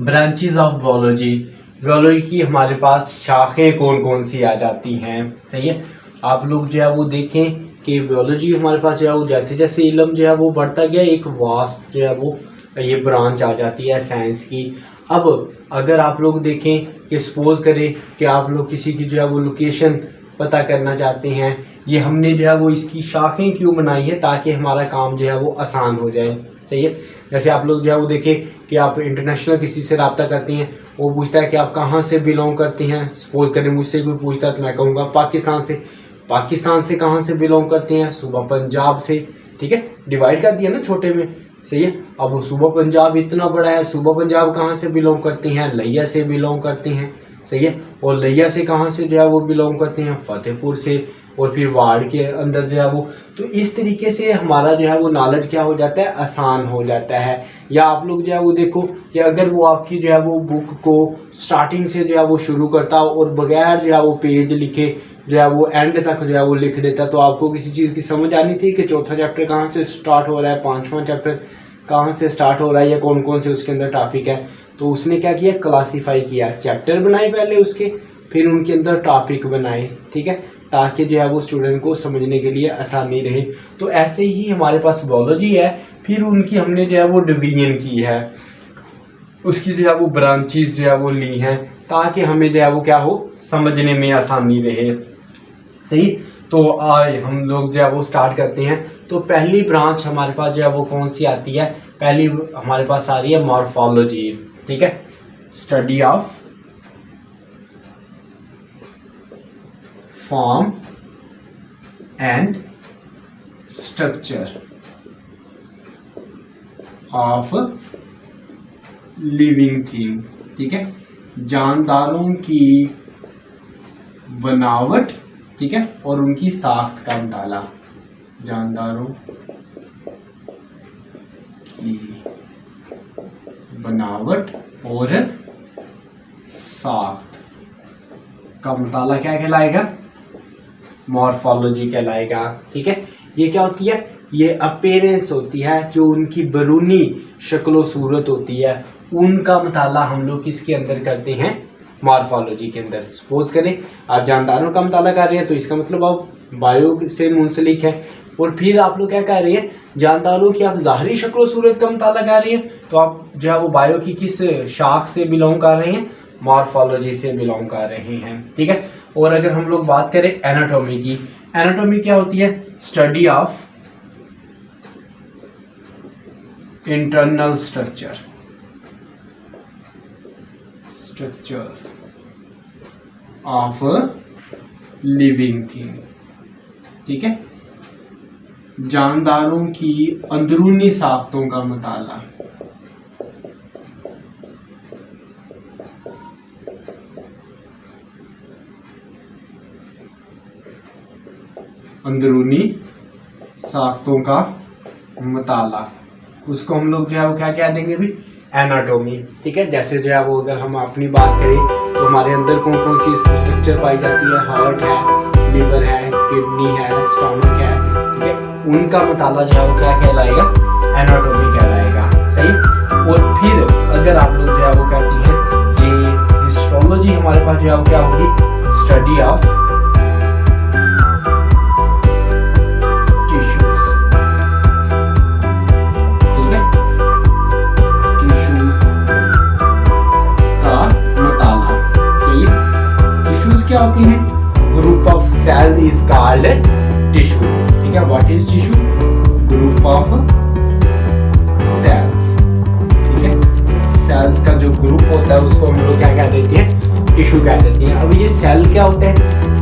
Branches of biology, biology की हमारे पास शाखें कौन कौन सी आ जाती हैं। सही है, आप लोग जो है वो देखें कि बायोलॉजी हमारे पास जो है वो जैसे जैसे इल्म जो है वो बढ़ता गया, एक वास्ट जो है वो ये ब्रांच आ जाती है साइंस की। अब अगर आप लोग देखें कि सपोज करें कि आप लोग किसी की जो है वो लोकेशन पता करना चाहते हैं, ये हमने जो है वो इसकी शाखें क्यों बनाई है, ताकि हमारा काम जो है वो आसान हो जाए। सही है, जैसे आप लोग जो है वो देखें कि आप इंटरनेशनल किसी से रब्ता करते हैं, वो पूछता है कि आप कहाँ से बिलोंग करते हैं। सपोज करें मुझसे कोई पूछता है तो मैं कहूँगा पाकिस्तान से। पाकिस्तान से कहाँ से बिलोंग करते हैं, सूबा पंजाब से। ठीक है, डिवाइड कर दिया ना छोटे में। सही है, अब सूबा पंजाब इतना बड़ा है, सूबा पंजाब कहाँ से बिलोंग करते हैं, लिया से बिलोंग करते हैं। सही है, और लिया से कहाँ से जो है वो बिलोंग करते हैं, फतेहपुर से, और फिर वार्ड के अंदर जो है वो। तो इस तरीके से हमारा जो है वो नॉलेज क्या हो जाता है, आसान हो जाता है। या आप लोग जो है वो देखो कि अगर वो आपकी जो है वो बुक को स्टार्टिंग से जो है वो शुरू करता और बगैर जो है वो पेज लिखे जो है वो एंड तक जो है वो लिख देता, तो आपको किसी चीज़ की समझ आनी थी कि चौथा चैप्टर कहाँ से स्टार्ट हो रहा है, पाँचवा चैप्टर कहाँ से स्टार्ट हो रहा है, या कौन कौन से उसके अंदर टॉपिक है। तो उसने क्या किया, क्लासीफाई किया, चैप्टर बनाए पहले उसके, फिर उनके अंदर टॉपिक बनाए। ठीक है, ताकि जो है वो स्टूडेंट को समझने के लिए आसानी रहे। तो ऐसे ही हमारे पास बायोलॉजी है, फिर उनकी हमने जो है वो डिवीजन की है, उसकी जो है वो ब्रांचेस जो है वो ली हैं, ताकि हमें जो है वो क्या हो, समझने में आसानी रहे। सही, तो आए हम लोग जो है वो स्टार्ट करते हैं। तो पहली ब्रांच हमारे पास जो है वो कौन सी आती है, पहली हमारे पास आ रही है मॉर्फोलॉजी। ठीक है, study of form and structure of living thing. ठीक है, जानदारों की बनावट, ठीक है, और उनकी साख्त का मुताला। जानदारों की बनावट और साख्त का मुताला क्या कहलाएगा, मॉर्फोलॉजी कहलाएगा। ठीक है, ये क्या होती है, ये अपीयरेंस होती है, जो उनकी बैरूनी शक्ल सूरत होती है, उनका मुताला हम लोग किसके अंदर करते हैं, मॉर्फोलॉजी के अंदर। सपोज करें आप जानदारों का मुताला कर रहे हैं, तो इसका मतलब आप बायो से मुंसलिक है। और फिर आप लोग क्या कर रहे हैं, जानदारों की आप ज़ाहरी शक्ल सूरत का मुताला कर रहे हैं, तो आप जो है वो बायो की किस शाख से बिलोंग कर रहे हैं, मॉर्फोलॉजी से बिलोंग कर रहे हैं। ठीक है, और अगर हम लोग बात करें एनाटॉमी की, एनाटॉमी क्या होती है, study of internal structure of living thing. ठीक है, जानदारों की अंदरूनी साख्तों का मुताला। अंदरूनी साख्तों का मुताला, उसको हम लोग जो है वो क्या कह देंगे भी, एनाटॉमी। ठीक है, जैसे जो है वो अगर हम अपनी बात करें तो हमारे अंदर कौन कौन सी स्ट्रक्चर पाई जाती है, हार्ट है, लिवर है, किडनी है, स्टमक है। ठीक है, उनका मुताला जो है वो क्या कहलाएगा, एनाटॉमी कहलाएगा। सही, और फिर अगर आप लोग जो है वो कहते हैं कि हिस्टोलॉजी हमारे पास जो है वो क्या होगी, स्टडी ऑफ क्या होती है, group of cells is called tissue. ठीक है, what is tissue, group of cells. ठीक है, सेल्स का जो ग्रुप होता है उसको हम लोग क्या कह देते हैं, टिश्यू कह देते हैं। अब ये सेल क्या होता है,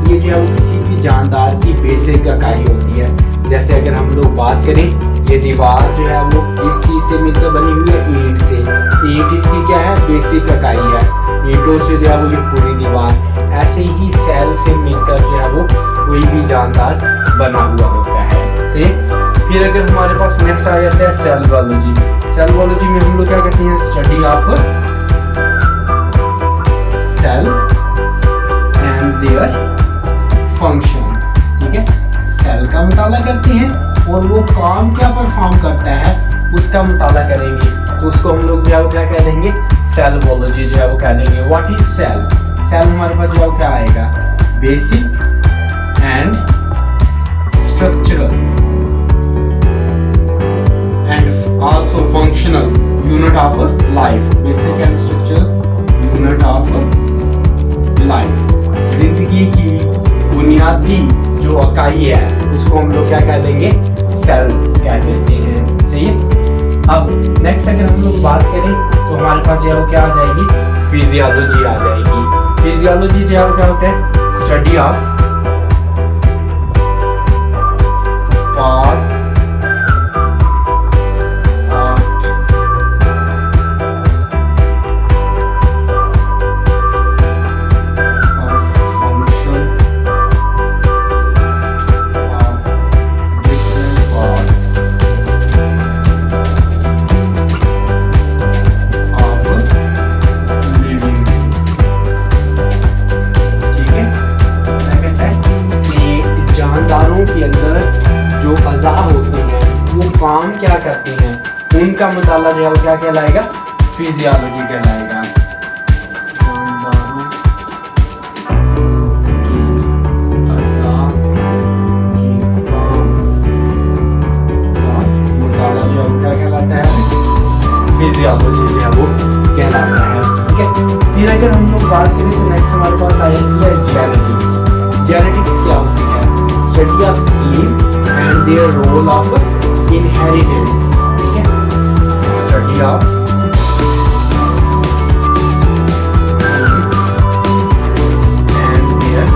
ये जो है वो किसी भी जानदार की बेसिक इकाई होती है। जैसे अगर हम लोग बात करें, ये दीवार जो है वो इस चीज से मिलकर बनी हुई है, ईंट से। ईंट इसकी क्या है, बेसिक इकाई है, ईंटों से जो है वो ये पूरी दीवार। ऐसे ही सेल से मिलकर जो है वो कोई भी जानदार बना हुआ होता है। फिर अगर हमारे पास नेक्स्ट आ जाता है सेल बायोलॉजी। सेल बायोलॉजी में हम लोग क्या करते हैं, study of cell and their function. ठीक है, सेल का मुताला करते हैं और वो काम क्या परफॉर्म करता है उसका मुताला करेंगे, तो उसको हम लोग क्या कह देंगे, सेल बायोलॉजी जो है वो कह देंगे। What is cell? सेल हमारे पास जो है वो क्या आएगा? Basic and structural and also functional unit of life. Basic and structural unit of life. जिंदगी की बुनियादी जो इकाई है उसको हम लोग क्या कह देंगे? सेल कह देते हैं। सही है। अब नेक्स्ट अगर हम लोग बात करें तो हमारे पास जो है वो क्या आ जाएगी? फिजियोलॉजी आ जाएगी। फिजियोलॉजी जो है वो क्या होता है? स्टडी ऑफ पार्ट के अंदर जो अज़ा होते हैं वो काम क्या करते हैं, उनका मुताला जो है वो क्या कहलाएगा? फिजियोलॉजी कहलाएगा। मुताला जो है वो क्या कहलाता है? फिजियोलॉजी जो है वो कहलाता है। ठीक है। फिर अगर हम लोग बात करें तो नेक्स्ट हमारे पास आएगी है जेनेटिक्स। जेनेटिक्स क्या होती है? Study of genes and their role of inheritance। ठीक है। Study of and their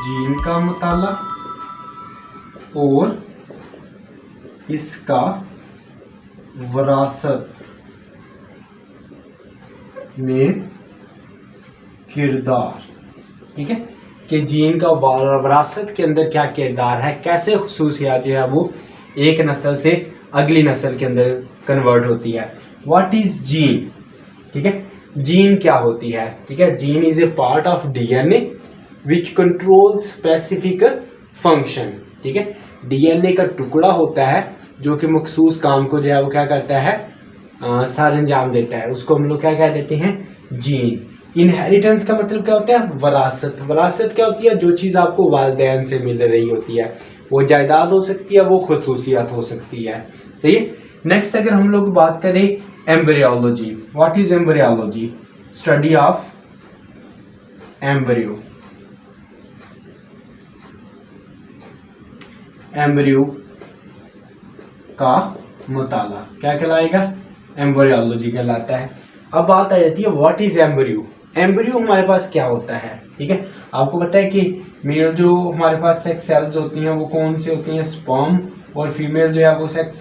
gene का मुताला और इसका विरासत में किरदार। ठीक है। कि जीन का विरासत के अंदर क्या किरदार है, कैसे खुसूसियात जो है वो एक नस्ल से अगली नस्ल के अंदर कन्वर्ट होती है। What is gene? ठीक है। जीन क्या होती है? ठीक है। Gene is a part of DNA which control specific function. ठीक है। डीएनए का टुकड़ा होता है जो कि मखसूस काम को जो है वो क्या करता है? सर अंजाम देता है। उसको हम लोग क्या कह देते हैं? जीन। इनहेरिटेंस का मतलब क्या होता है? वरासत। वरासत क्या होती है? जो चीज़ आपको वालिदैन से मिल रही होती है, वो जायदाद हो सकती है, वो खसूसियात हो सकती है। सही है। नेक्स्ट अगर हम लोग बात करें embryology. What is embryology? Study of embryo. Embryo का मुताला क्या कहलाएगा? एम्ब्रियोलॉजी कहलाता है। अब बात आ जाती है व्हाट इज एम्ब्रियो। एम्ब्रियो हमारे पास क्या होता है? ठीक है। आपको पता है कि मेल जो हमारे पास सेक्स सेल्स होती हैं वो कौन से होती हैं? स्पर्म। और फीमेल जो है वो सेक्स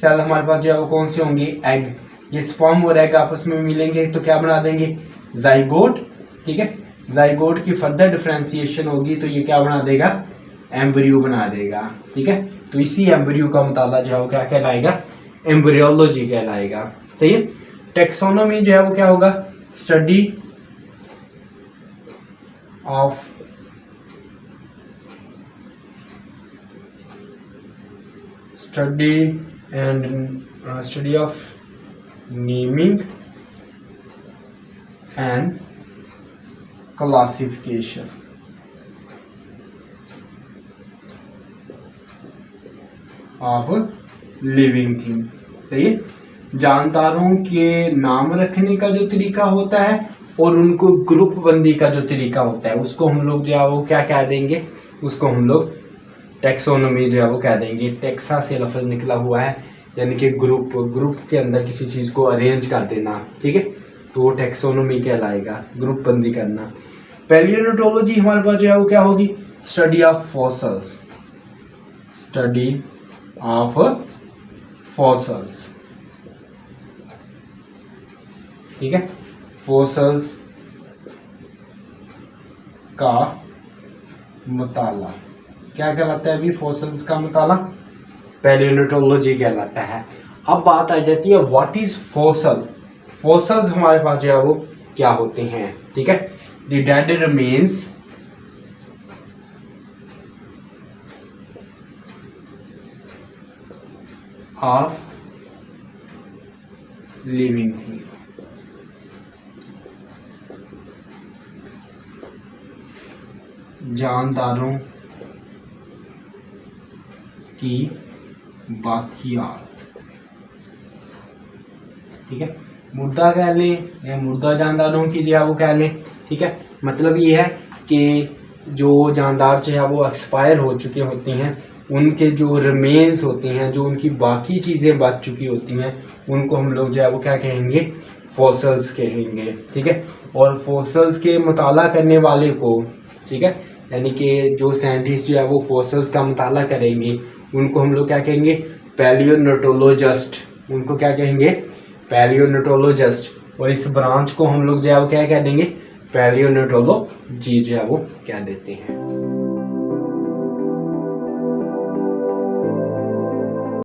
सेल हमारे पास जो है वो कौन से होंगे? एग। ये स्पर्म और एग आपस में मिलेंगे तो क्या बना देंगे? जाइगोट। ठीक है। जाइगोट की फर्दर डिफ्रेंसिएशन होगी तो ये क्या बना देगा? एम्ब्रियो बना देगा। ठीक है। तो इसी एम्ब्रियो का मुताला जो है वो क्या कहलाएगा? एम्ब्रियोलॉजी कहलाएगा। सही है। टेक्सोनोमी जो है वो क्या होगा? Study of study of naming and classification of living thing. सही है। जानदारों के नाम रखने का जो तरीका होता है और उनको ग्रुप बंदी का जो तरीका होता है उसको हम लोग जो है वो क्या कह देंगे? उसको हम लोग टेक्सोनोमी जो है वो कह देंगे। टेक्सा से लफ्ज़ निकला हुआ है, यानी कि ग्रुप के अंदर किसी चीज़ को अरेंज कर देना। ठीक है। तो वो टेक्सोनोमी कहलाएगा, ग्रुप बंदी करना। पैलियोन्टोलॉजी हमारे पास जो है वो क्या होगी? Study of fossils. Study of fossils. ठीक है। फॉसल्स का मुताला क्या कहलाता है? अभी फॉसल्स का मुताला पैलियोन्टोलॉजी कहलाता है। अब बात आ जाती है व्हाट इज फॉसल। फॉसल्स हमारे पास जो है वो क्या होते हैं, ठीक है। The dead remains of living thing, जानदारों की बाकियात, ठीक है। मुर्दा कह लें या मुर्दा जानदारों की जो है वो कह लें, ठीक है। मतलब ये है कि जो जानदार जो है वो एक्सपायर हो चुके होती हैं, उनके जो रिमेन्स होती हैं, जो उनकी बाकी चीज़ें बच चुकी होती हैं, उनको हम लोग जो है वो क्या कहेंगे, फॉसल्स कहेंगे, ठीक है। और फॉसल्स के मुताला करने वाले को, ठीक है, यानी कि जो साइंटिस्ट जो है वो फॉसल्स का मुताला करेंगे, उनको हम लोग क्या कहेंगे, पैलियोन्टोलॉजिस्ट, उनको क्या कहेंगे, पैलियोन्टोलॉजिस्ट। और इस ब्रांच को हम लोग जो है वो क्या कह देंगे, पैलियोन्टोलॉजी जो है वो कह देते हैं।